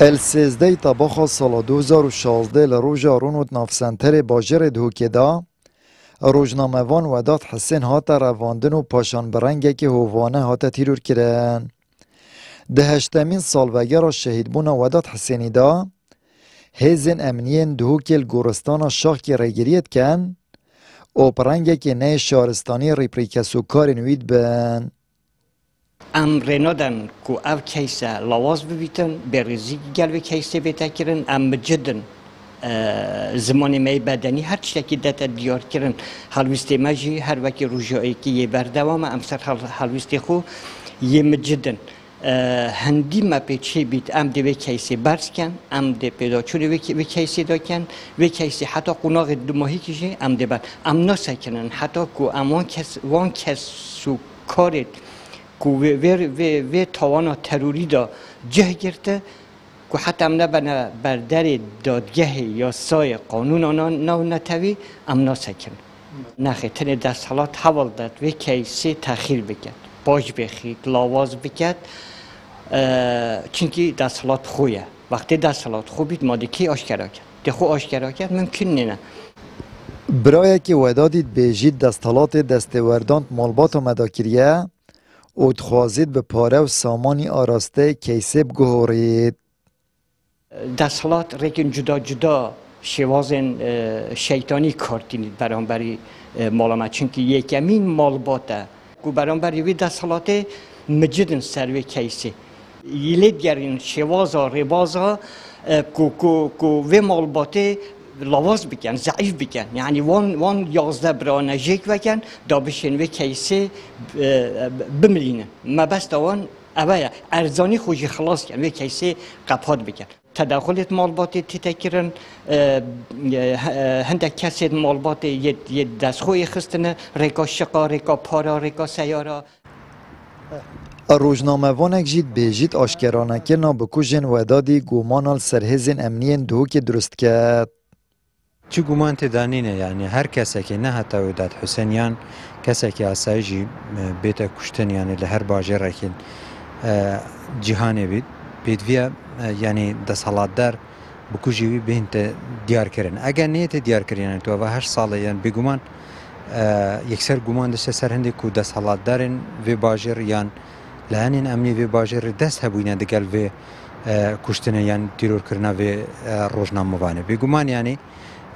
السیزده طباخ سال 2016 لروژا رونوت نافسنتر باجر دهوکدا روزنامه‌وان وداد حسین هات رواندن و پاشان برنگه که هوانه هات تیرور کرن. ده هشتمین سالوگر شهید بون وداد حسینی دا هیزن امنیین دهوکل گورستان شاخ که ریگریت کن او پرنگه که نه شارستانی ریپریکسو کار نوید بن. ام رنادن کو او کیسه لواز ببیتن برزی گلوی کیسه بیتا کرن ام جدن زمانی می بدنی هر چیزی داده دیار کردن حلوستی ماجی هر وقتی روزایی که یه بردوام امسر حلوستی خو یه مجدن هندی ما پیچی بیت ام دی کیسه برس کن ام دی پیدا چوری وی کیسه دا کن وی کیسه حتی قناق دو ماهی کشی ام دی بر ام نسکنن حتی کو ام وان کس سو کارت کو وی توانا تروری دا جه گرته که حتی ام نبنا بردر دادگه یا سای قانون آنها نو نتوی ام نسکن نخی تن دست حالات حوال داد و کیسه تأخیر بکد باج بخید لاواز بکد چونکه دست حالات خویه وقتی دست حالات خوبید ماده کی آشکارا کرد دخو آشکارا کرد ممکن نه برای که ودادید بیجید دست حالات دستوردان مالبات و مداکریه او تخوازید به پاره و سامانی آراسته کیسه بگهورید دستالات ریکن جدا جدا شوازن شیطانی کارتینید برانبری مالامت چونکه یکمین مالباته که برانبری وی دستالات مجدن سروی کیسه یلید گرین شوازا ربازا که وی مالباته لواز بکن ضعیف بکن یعنی وان 11 برانه جیک بکن دا بشن وی کیسه بملینه ما بست وان اوه ارزانی خوشی خلاص کن وی کیسه قپاد بکن تداخلت مالباتی تیتکرن هندک کسی مالباتی یه دستخوی خستنه ریکا شقا ریکا پارا ریکا سیارا روزنامه وانک جید بیجید آشکرانه کرنا بکوژن ودادی گومانال سرهزین امنین دو که درست کرد چه گومان تدانینه یعنی هر کسی که نه حتی وداد حسینیان کسی که آسایجی بیت کشتن یعنی لهر باجر رکن جهانی بید بیدویا یعنی دستالات در بکوژیوی بهنت دیار کردن اگر نیت دیار کردن تو و هر ساله یعنی بگومان یکسر گومان دست سر هندی کو دستالات دارن و باجر یعنی لعنین امنی و باجر دست هبوینه دگل و کشتن یعنی تیرور کردن و روزنامه وانه بگومان یعنی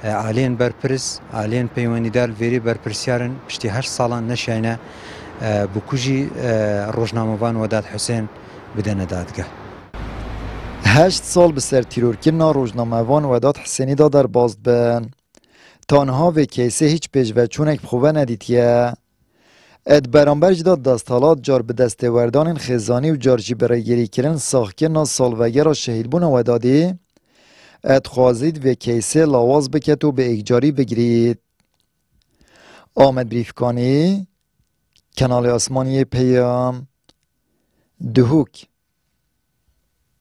عالین برپرس عالین پیوانی دار وری برپرسیارن پشتی هر ساله نشینه بکوژی روزنامه وان وداد حسین بدن دادگاه 8 سال به سر تیرور کرنا روزنامه‌وان وداد حسینی دا در باز بن تانها و کیسه هیچ پیش و چونک خوبه ندیدیه اد برانبرج داد دستالات جار به دستوردان خزانی و جارجی برای گیری کرن ساخت کرنا سالوگر را شهید بون ودادی اد خوازید و کیسه لاواز بکت و به اگجاری بگیرید آمد بریفکانی کانال آسمانی پیام دهوک